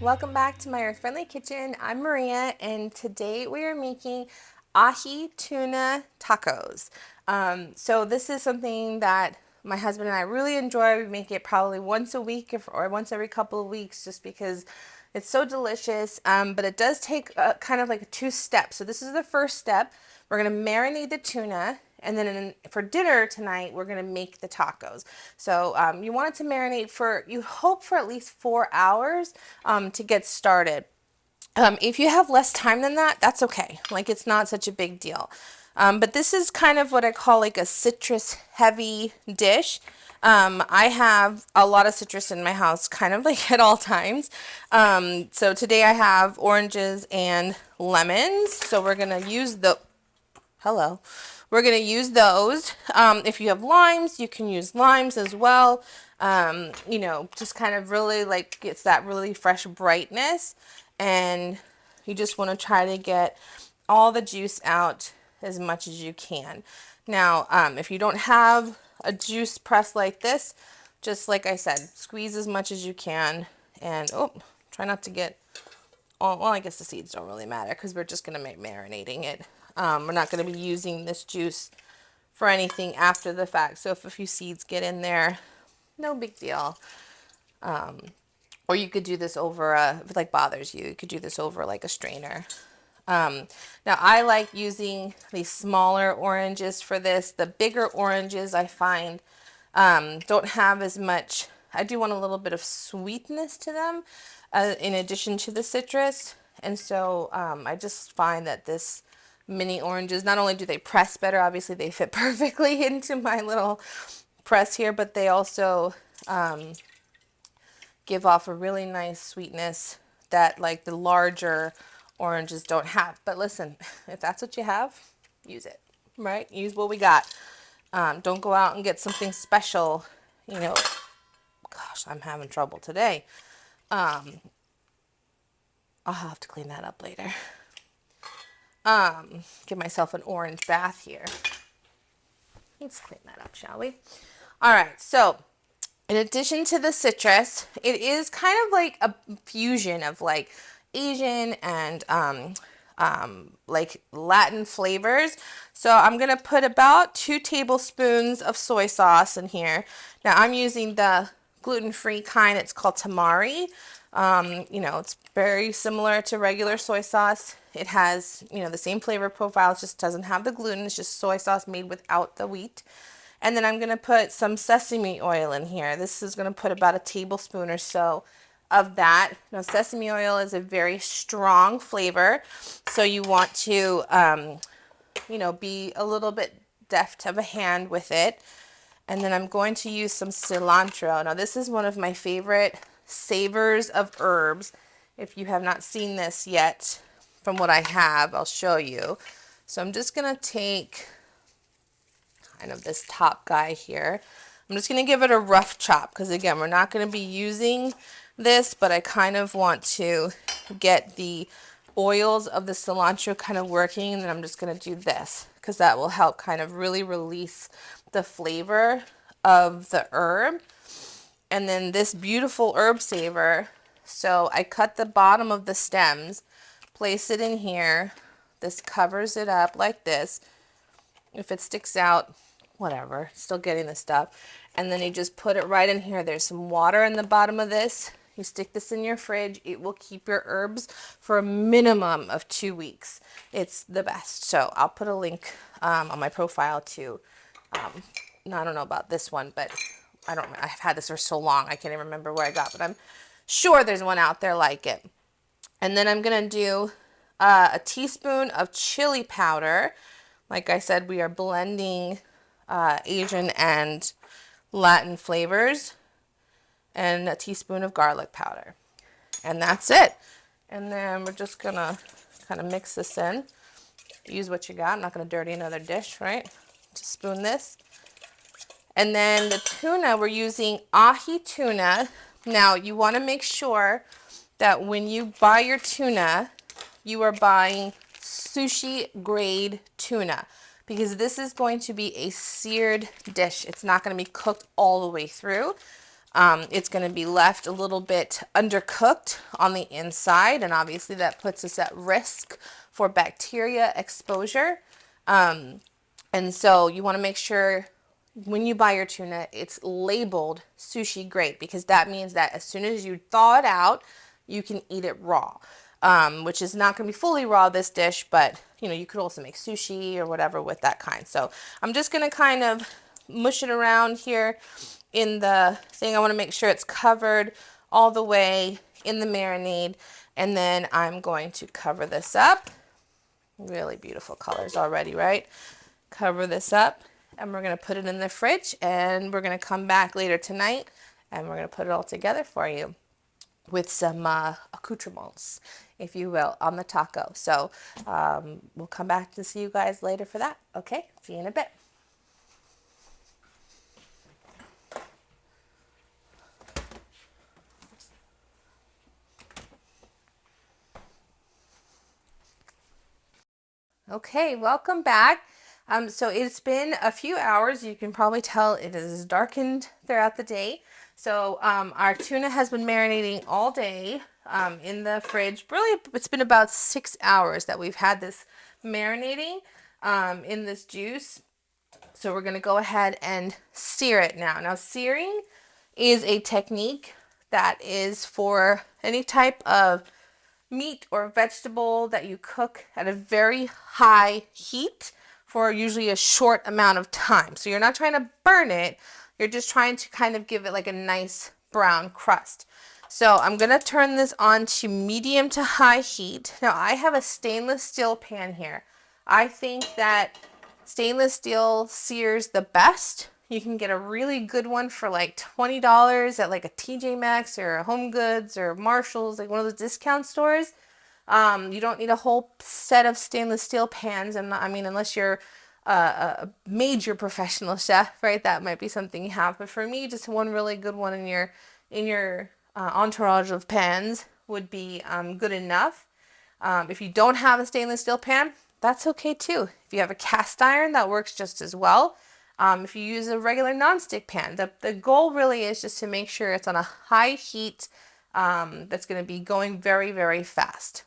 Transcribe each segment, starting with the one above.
Welcome back to my Earth Friendly Kitchen. I'm Maria, and today we are making ahi tuna tacos. So this is something that my husband and I really enjoy. We make it probably once a week or once every couple of weeks just because it's so delicious. But it does take kind of like a two steps. So this is the first step. We're going to marinate the tuna. And then for dinner tonight, we're going to make the tacos. So you want it to marinate for, you hope for at least 4 hours to get started. If you have less time than that, that's okay. Like, it's not such a big deal. But this is kind of what I call like a citrus heavy dish. I have a lot of citrus in my house, kind of like at all times. So today I have oranges and lemons. So we're going to use we're going to use those. If you have limes, you can use limes as well. You know, just kind of really like gets that really fresh brightness. And you just want to try to get all the juice out as much as you can. Now, if you don't have a juice press like this, just like I said, squeeze as much as you can. And, try not to get well, I guess the seeds don't really matter because we're just going to make marinating it. We're not going to be using this juice for anything after the fact. So if a few seeds get in there, no big deal. Or you could do this over if it like bothers you, you could do this over like a strainer. Now I like using these smaller oranges for this. The bigger oranges I find don't have as much. I do want a little bit of sweetness to them in addition to the citrus. And so I just find that this mini oranges, not only do they press better, obviously they fit perfectly into my little press here, but they also give off a really nice sweetness that like the larger oranges don't have. But listen, if that's what you have, use it, right? Use what we got. Don't go out and get something special, you know. Gosh, I'm having trouble today. I'll have to clean that up later. Give myself an orange bath here. Let's clean that up, shall we? All right, so in addition to the citrus, it is kind of like a fusion of like Asian and like Latin flavors. So I'm going to put about 2 tablespoons of soy sauce in here. Now I'm using the gluten-free kind. It's called tamari. You know, it's very similar to regular soy sauce. It has, you know, the same flavor profile. It just doesn't have the gluten. It's just soy sauce made without the wheat. And then I'm going to put some sesame oil in here. This is going to put about a tablespoon or so of that. Now, sesame oil is a very strong flavor, so you want to, you know, be a little bit deft of a hand with it. And then I'm going to use some cilantro. Now, this is one of my favorite savors of herbs. If you have not seen this yet, from what I have, I'll show you. So I'm just going to take kind of this top guy here. I'm just going to give it a rough chop because, again, we're not going to be using this, but I kind of want to get the oils of the cilantro kind of working, and then I'm just going to do this because that will help kind of really release the flavor of the herb. And then this beautiful herb saver, so I cut the bottom of the stems, place it in here. This covers it up like this. If it sticks out, whatever, still getting the stuff. And then you just put it right in here. There's some water in the bottom of this. You stick this in your fridge. It will keep your herbs for a minimum of 2 weeks. It's the best. So I'll put a link on my profile to, I don't know about this one, but I've had this for so long, I can't even remember where I got, but I'm sure there's one out there like it. And then I'm going to do a teaspoon of chili powder. Like I said, we are blending Asian and Latin flavors, and a teaspoon of garlic powder. And that's it. And then we're just going to kind of mix this in. Use what you got. I'm not going to dirty another dish, right? Just spoon this. And then the tuna, we're using ahi tuna. Now, you want to make sure that when you buy your tuna, you are buying sushi grade tuna, because this is going to be a seared dish. It's not going to be cooked all the way through. It's going to be left a little bit undercooked on the inside, and obviously that puts us at risk for bacteria exposure. And so you want to make sure when you buy your tuna, it's labeled sushi grade, because that means that as soon as you thaw it out, you can eat it raw, which is not going to be fully raw, this dish, but you could also make sushi or whatever with that kind. So I'm just going to kind of mush it around here in the thing. I want to make sure it's covered all the way in the marinade, and then I'm going to cover this up. Really beautiful colors already, right? Cover this up, and we're going to put it in the fridge, and we're going to come back later tonight, and we're going to put it all together for you with some accoutrements, if you will, on the taco. So we'll come back to see you guys later for that. Okay, see you in a bit. Okay, welcome back. So it's been a few hours. You can probably tell it is darkened throughout the day. So our tuna has been marinating all day in the fridge. Really, it's been about 6 hours that we've had this marinating in this juice. So we're going to go ahead and sear it now. Now, searing is a technique that is for any type of meat or vegetable that you cook at a very high heat for usually a short amount of time. So you're not trying to burn it, you're just trying to kind of give it like a nice brown crust. So I'm going to turn this on to medium to high heat. Now I have a stainless steel pan here. I think that stainless steel sears the best. You can get a really good one for like $20 at like a TJ Maxx or a Home Goods or Marshall's, like one of those discount stores. You don't need a whole set of stainless steel pans. I mean, unless you're a major professional chef, right? That might be something you have. But for me, just one really good one in your entourage of pans would be good enough. If you don't have a stainless steel pan, that's okay too. If you have a cast iron, that works just as well. If you use a regular nonstick pan, the goal really is just to make sure it's on a high heat that's going to be going very, very fast.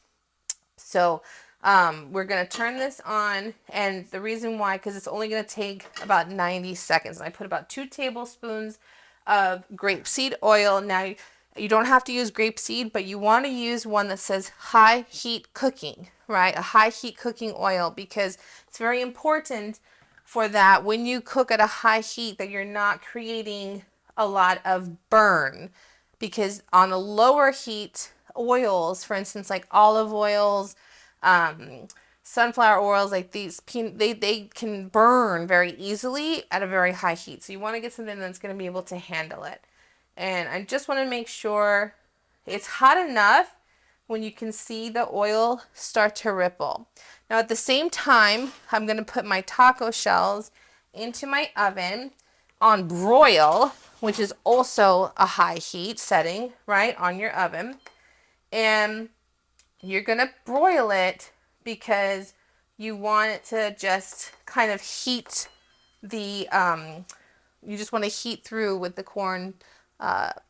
So we're going to turn this on, and the reason why, because it's only going to take about 90 seconds. And I put about 2 tablespoons of grapeseed oil. Now, you don't have to use grapeseed, but you want to use one that says high heat cooking, right? A high heat cooking oil, because it's very important for that when you cook at a high heat that you're not creating a lot of burn. Because on a lower heat, oils, for instance, like olive oils, sunflower oils, like these, they can burn very easily at a very high heat. So you want to get something that's going to be able to handle it. And I just want to make sure it's hot enough when you can see the oil start to ripple. Now at the same time, I'm going to put my taco shells into my oven on broil, which is also a high heat setting, right, on your oven. And you're going to broil it because you want it to just kind of heat the, you just want to heat through with the corn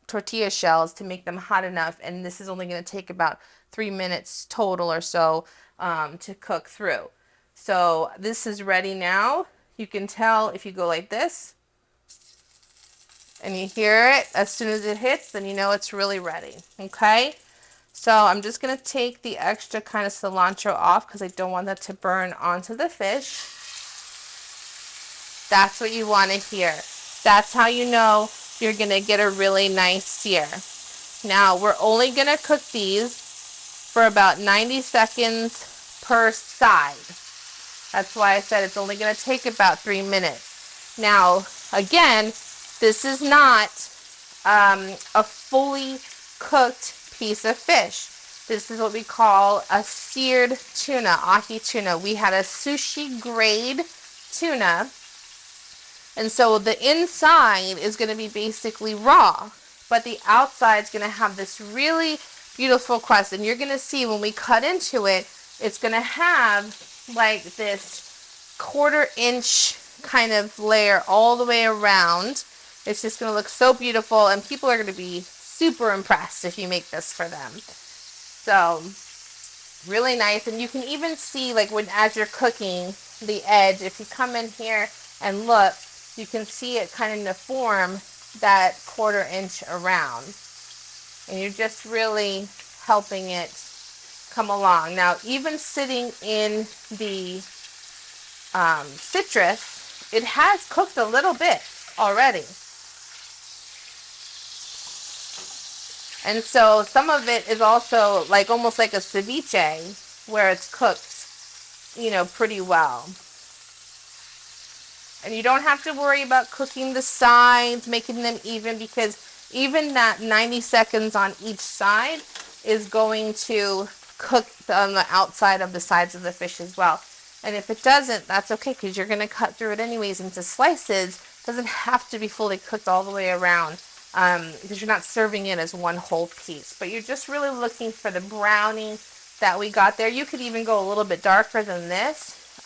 tortilla shells to make them hot enough. And this is only going to take about 3 minutes total or so to cook through. So this is ready now. You can tell if you go like this and you hear it as soon as it hits, then you know it's really ready. Okay. So I'm just going to take the extra kind of cilantro off because I don't want that to burn onto the fish. That's what you want to hear. That's how you know you're going to get a really nice sear. Now we're only going to cook these for about 90 seconds per side. That's why I said it's only going to take about 3 minutes. Now, again, this is not a fully cooked piece of fish. This is what we call a seared tuna, ahi tuna. We had a sushi grade tuna. And so the inside is going to be basically raw, but the outside is going to have this really beautiful crust. And you're going to see when we cut into it, it's going to have like this 1/4 inch kind of layer all the way around. It's just going to look so beautiful, and people are going to be super impressed if you make this for them. So really nice. And you can even see, like, when as you're cooking the edge, if you come in here and look, you can see it kind of form that 1/4 inch around, and you're just really helping it come along. Now, even sitting in the citrus, it has cooked a little bit already. And so some of it is also like almost like a ceviche, where it's cooked, you know, pretty well. And you don't have to worry about cooking the sides, making them even, because even that 90 seconds on each side is going to cook on the outside of the sides of the fish as well. And if it doesn't, that's okay, because you're going to cut through it anyways into slices. It doesn't have to be fully cooked all the way around, because you're not serving it as one whole piece. But you're just really looking for the browning that we got there. You could even go a little bit darker than this.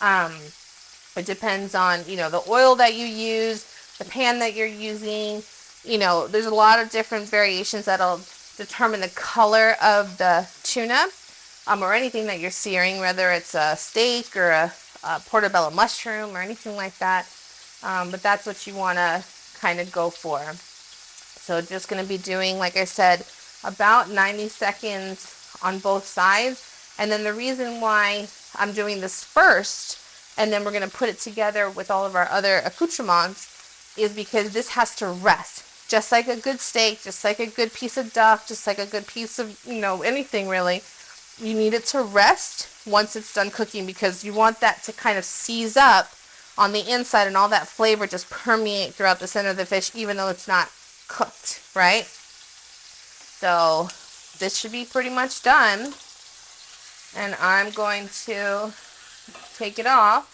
It depends on, you know, the oil that you use, the pan that you're using. You know, there's a lot of different variations that'll determine the color of the tuna, or anything that you're searing, whether it's a steak or a portobello mushroom or anything like that. But that's what you want to kind of go for. So just going to be doing, like I said, about 90 seconds on both sides. And then the reason why I'm doing this first, and then we're going to put it together with all of our other accoutrements, is because this has to rest. Just like a good steak, just like a good piece of duck, just like a good piece of, you know, anything really. You need it to rest once it's done cooking, because you want that to kind of seize up on the inside and all that flavor just permeate throughout the center of the fish, even though it's not cooked, right? So this should be pretty much done. And I'm going to take it off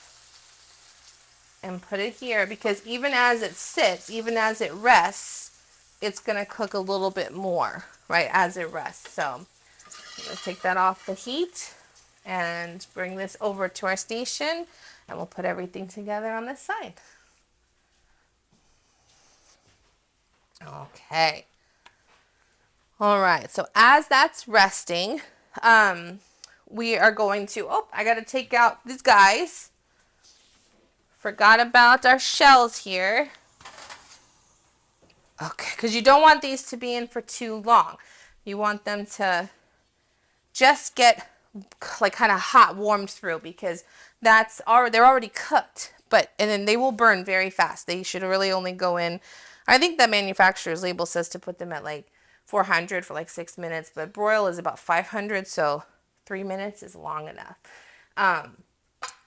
and put it here, because even as it sits, even as it rests, it's going to cook a little bit more, right, as it rests. So I'm going to take that off the heat and bring this over to our station, and we'll put everything together on this side. Okay. All right, so as that's resting, we are going to, I got to take out these guys. Forgot about our shells here. Okay, because you don't want these to be in for too long. You want them to just get like kind of hot, warmed through, because they're already cooked, and then they will burn very fast. They should really only go in, I think the manufacturer's label says to put them at like 400 for like 6 minutes, but broil is about 500, so 3 minutes is long enough.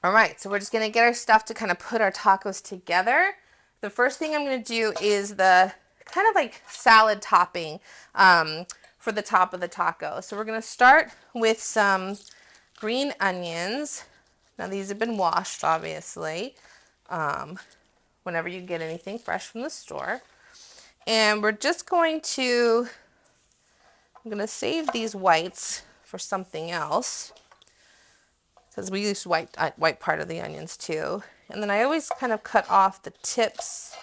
All right, so we're just going to get our stuff to kind of put our tacos together. The first thing I'm going to do is the kind of like salad topping for the top of the taco. So we're going to start with some green onions. Now these have been washed, obviously, whenever you get anything fresh from the store. And we're just going to, I'm going to save these whites for something else, because we use white part of the onions too. And then I always kind of cut off the tips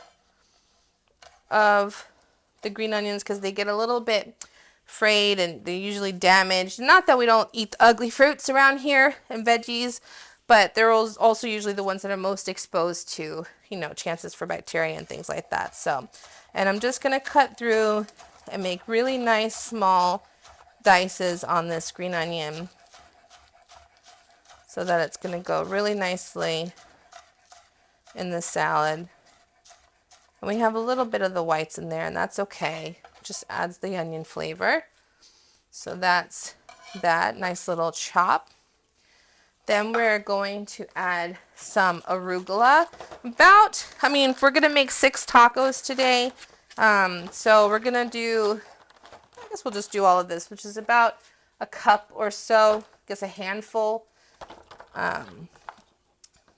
of the green onions, because they get a little bit frayed and they're usually damaged. Not that we don't eat the ugly fruits around here and veggies, but they're also usually the ones that are most exposed to, you know, chances for bacteria and things like that. So, and I'm just going to cut through and make really nice small dices on this green onion, so that it's going to go really nicely in the salad. And we have a little bit of the whites in there, and that's okay. Just adds the onion flavor. So that's that nice little chop. Then we're going to add some arugula. If we're going to make 6 tacos today, so we're going to do, I guess we'll just do all of this, which is about a cup or so, I guess a handful.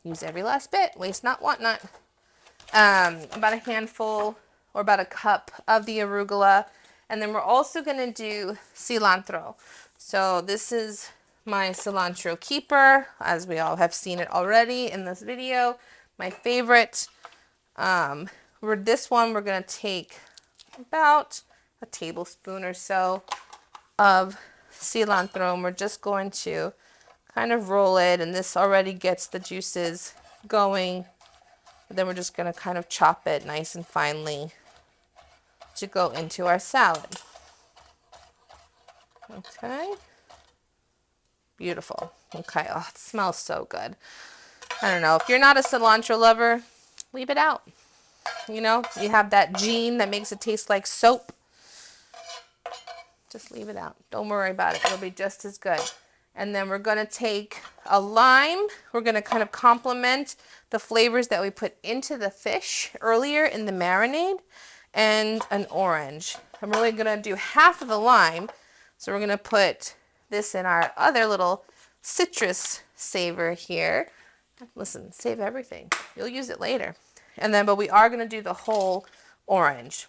Use every last bit, waste not, want not. About a handful or about a cup of the arugula. And then we're also going to do cilantro. So this is my cilantro keeper, as we all have seen it already in this video. My favorite. We're this one, we're going to take about a tablespoon or so of cilantro, and we're just going to kind of roll it, and this already gets the juices going. Then we're just going to kind of chop it nice and finely to go into our salad. Okay. Beautiful. Okay. Oh, it smells so good. I don't know. If you're not a cilantro lover, leave it out. You know, you have that gene that makes it taste like soap. Just leave it out. Don't worry about it. It'll be just as good. And then we're going to take a lime. We're going to kind of complement the flavors that we put into the fish earlier in the marinade, and an orange. I'm really going to do half of the lime. So we're going to put this in our other little citrus saver here. Listen, save everything. You'll use it later. And then, but we are going to do the whole orange.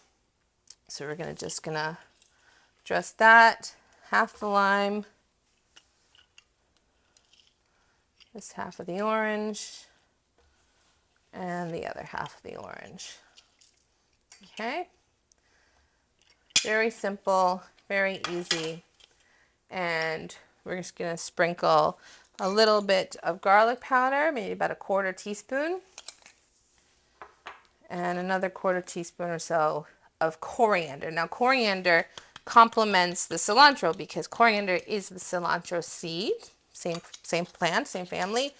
So we're just going to dress that, half the lime, this half of the orange, and the other half of the orange. Okay. Very simple, very easy. And we're just going to sprinkle a little bit of garlic powder, maybe about a 1/4 teaspoon. And another 1/4 teaspoon or so of coriander. Now, coriander complements the cilantro because coriander is the cilantro seed. Same plant, same family.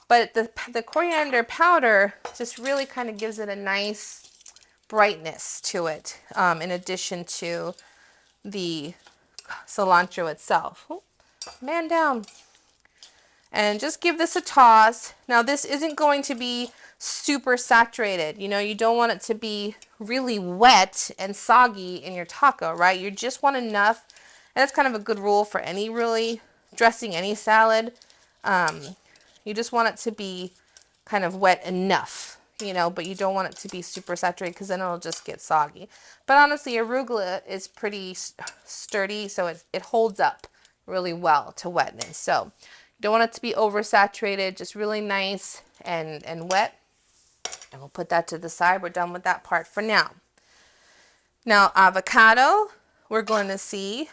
But the coriander powder just really kind of gives it a nice brightness to it, in addition to the cilantro itself. Oh, man down. And just give this a toss. Now, this isn't going to be super saturated. You know, you don't want it to be really wet and soggy in your taco, right? You just want enough. And that's kind of a good rule for any really dressing any salad. You just want it to be kind of wet enough, you know, but you don't want it to be super saturated because then it'll just get soggy. But honestly, arugula is pretty sturdy, so it holds up really well to wetness. So you don't want it to be oversaturated, just really nice and wet. And we'll put that to the side. We're done with that part for now. Now, avocado, we're going to see,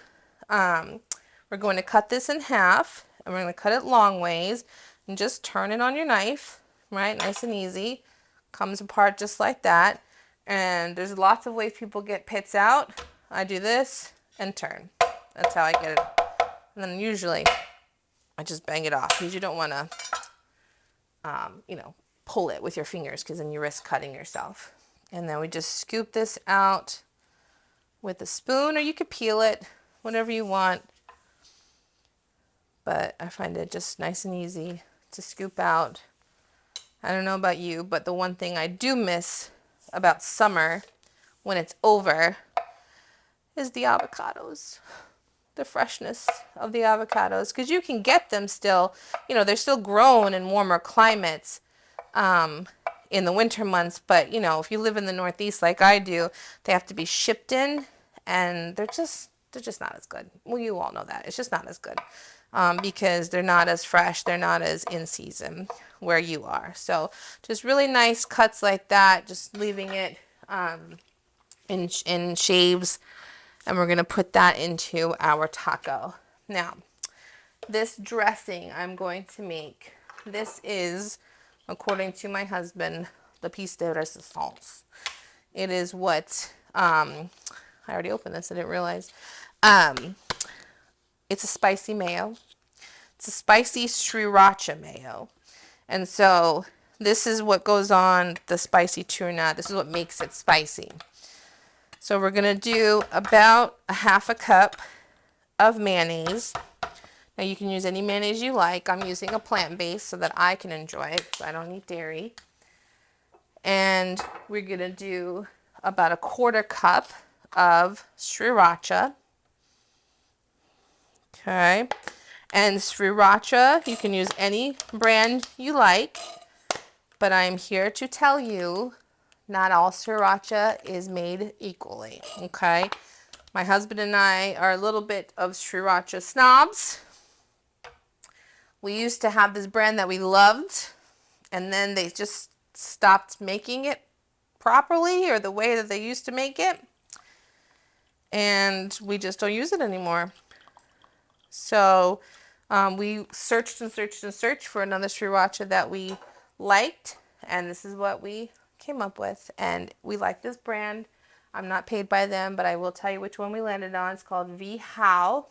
we're going to cut this in half, and we're going to cut it long ways, and just turn it on your knife, right? Nice and easy. Comes apart just like that. And there's lots of ways people get pits out. I do this and turn. That's how I get it. And then usually I just bang it off because you don't want to, you know, pull it with your fingers because then you risk cutting yourself. And then we just scoop this out with a spoon, or you could peel it, whatever you want. But I find it just nice and easy to scoop out. I don't know about you, but the one thing I do miss about summer when it's over is the avocados. The freshness of the avocados, because you can get them still, you know, they're still grown in warmer climates in the winter months, but you know, if you live in the Northeast like I do, they have to be shipped in, and they're just not as good. Well, you all know that. It's just not as good because they're not as fresh, they're not as in season where you are. So just really nice cuts like that, just leaving it in shaves. And we're going to put that into our taco. Now, this dressing I'm going to make, this is, according to my husband, the piece de resistance. It is what, I already opened this, I didn't realize. It's a spicy mayo. It's a spicy sriracha mayo. And so this is what goes on the spicy tuna. This is what makes it spicy. So we're going to do about a 1/2 cup of mayonnaise. Now you can use any mayonnaise you like. I'm using a plant-based so that I can enjoy it, because I don't eat dairy. And we're going to do about a 1/4 cup of sriracha. Okay. And sriracha, you can use any brand you like, but I'm here to tell you not all sriracha is made equally, okay? My husband and I are a little bit of sriracha snobs. We used to have this brand that we loved, and then they just stopped making it properly or the way that they used to make it. And we just don't use it anymore. So we searched and searched and searched for another sriracha that we liked. And this is what we came up with. And we like this brand. I'm not paid by them, but I will tell you which one we landed on. It's called How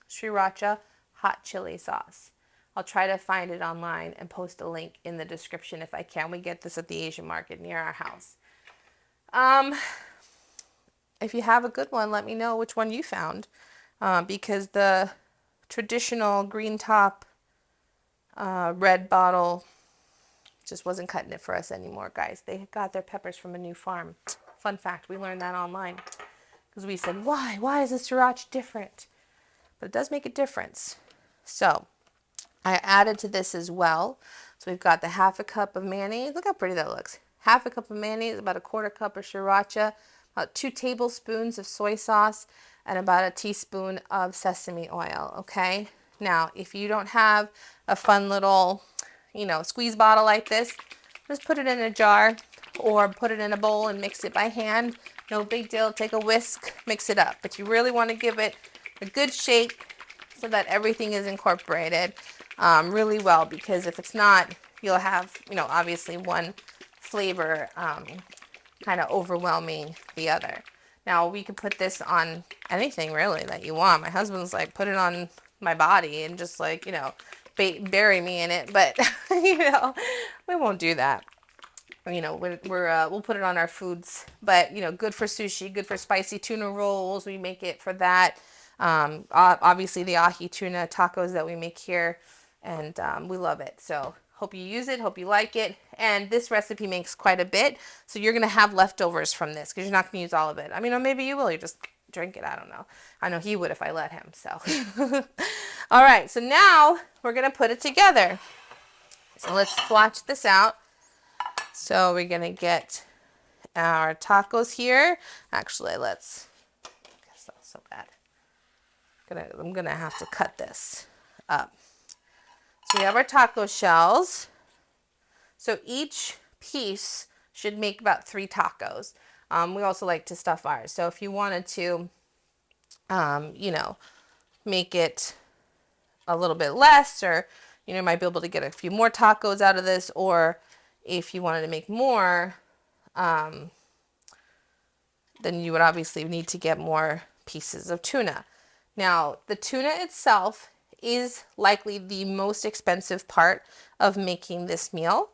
Sriracha Hot Chili Sauce. I'll try to find it online and post a link in the description if I can. We get this at the Asian market near our house. If you have a good one, let me know which one you found. Because the traditional green top, red bottle just wasn't cutting it for us anymore, guys. They got their peppers from a new farm. Fun fact, we learned that online. Because we said, why? Why is the sriracha different? But it does make a difference. So I added to this as well. So we've got the half a cup of mayonnaise. Look how pretty that looks. Half a cup of mayonnaise, about a quarter cup of sriracha, about 2 tablespoons of soy sauce, and about a teaspoon of sesame oil, okay? Now, if you don't have a fun little, squeeze bottle like this, just put it in a jar or put it in a bowl and mix it by hand. No big deal. Take a whisk, mix it up. But you really want to give it a good shake so that everything is incorporated really well, because if it's not, you'll have, obviously one flavor kind of overwhelming the other. Now, we could put this on anything really that you want. My husband's like, put it on my body and just like, bury me in it. But, we won't do that. We'll put it on our foods. But, good for sushi, good for spicy tuna rolls. We make it for that. Obviously, the Ahi Tuna tacos that we make here. And we love it. So hope you use it. Hope you like it. And this recipe makes quite a bit. So you're going to have leftovers from this because you're not going to use all of it. I mean, or maybe you will. You just drink it. I don't know. I know he would if I let him. So, all right. So now we're going to put it together. So let's swatch this out. So we're going to get our tacos here. Actually, I guess that's so bad. I'm going to have to cut this up. So we have our taco shells. So each piece should make about 3 tacos. We also like to stuff ours. So if you wanted to, make it a little bit less, or, you might be able to get a few more tacos out of this, or if you wanted to make more, then you would obviously need to get more pieces of tuna. Now, the tuna itself is likely the most expensive part of making this meal.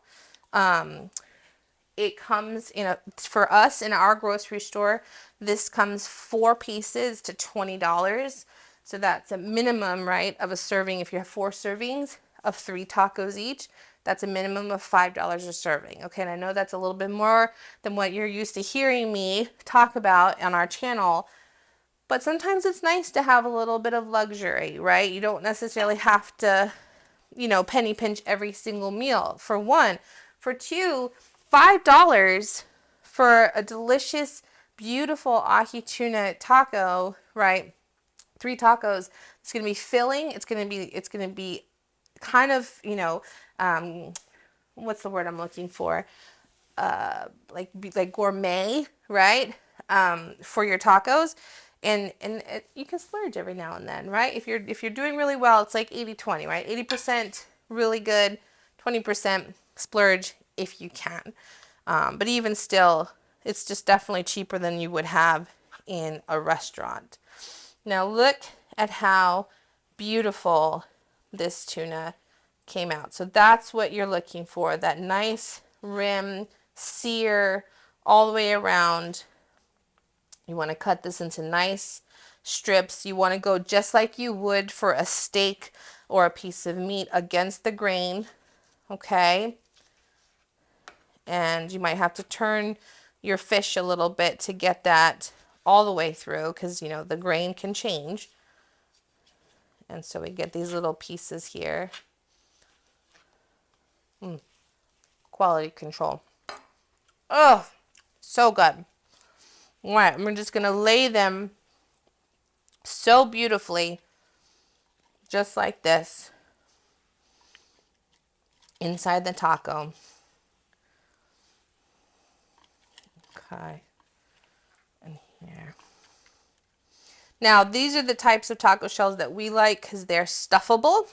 It comes for us in our grocery store, this comes 4 pieces to $20. So that's a minimum, right, of a serving. If you have 4 servings of 3 tacos each, that's a minimum of $5 a serving. Okay, and I know that's a little bit more than what you're used to hearing me talk about on our channel. But sometimes it's nice to have a little bit of luxury, right? You don't necessarily have to, penny pinch every single meal. For 1. For 2, $5 for a delicious, beautiful ahi tuna taco, right? 3 tacos. It's going to be filling. It's going to be kind of, what's the word I'm looking for? Like gourmet, right? For your tacos. And you can splurge every now and then, right? If you're doing really well, it's like 80-20, right? 80% really good, 20% splurge if you can. But even still, it's just definitely cheaper than you would have in a restaurant. Now look at how beautiful this tuna came out. So that's what you're looking for, that nice rim, sear all the way around. You want to cut this into nice strips. You want to go just like you would for a steak or a piece of meat against the grain, okay? And you might have to turn your fish a little bit to get that all the way through because, the grain can change. And so we get these little pieces here. Quality control. Oh, so good. All right, we're just going to lay them so beautifully, just like this, inside the taco. Okay. And here. Now, these are the types of taco shells that we like because they're stuffable.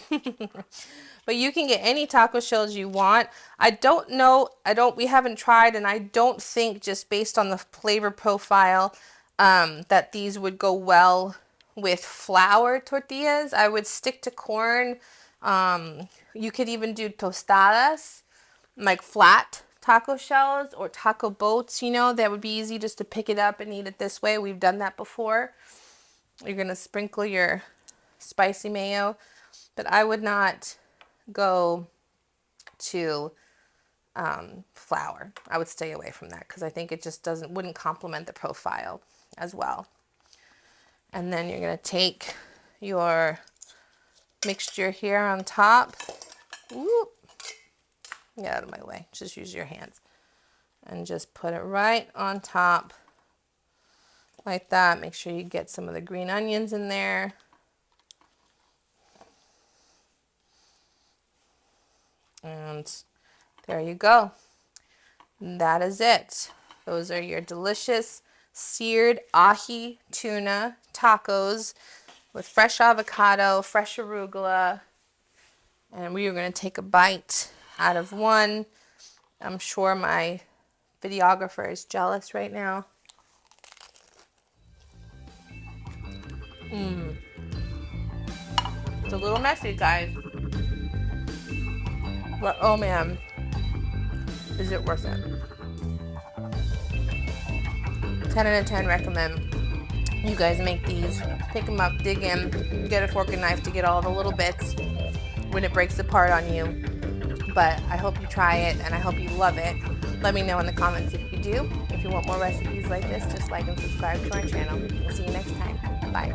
But you can get any taco shells you want. I don't know, we haven't tried, and I don't think, just based on the flavor profile, that these would go well with flour tortillas. I would stick to corn. You could even do tostadas, like flat taco shells or taco boats, you know, that would be easy just to pick it up and eat it this way. We've done that before. You're going to sprinkle your spicy mayo, but I would not go to flour. I would stay away from that because I think it just wouldn't complement the profile as well. And then you're going to take your mixture here on top. Whoop. Get out of my way. Just use your hands. And just put it right on top like that. Make sure you get some of the green onions in there. And there you go. That is it. Those are your delicious seared ahi tuna tacos with fresh avocado, fresh arugula. And we are going to take a bite out of one. I'm sure my videographer is jealous right now. It's a little messy, guys. But oh man, is it worth it? 10 out of 10 recommend. You guys make these. Pick them up, dig in, get a fork and knife to get all the little bits when it breaks apart on you. But I hope you try it and I hope you love it. Let me know in the comments if you do. If you want more recipes like this, just like and subscribe to our channel. We'll see you next time. Bye.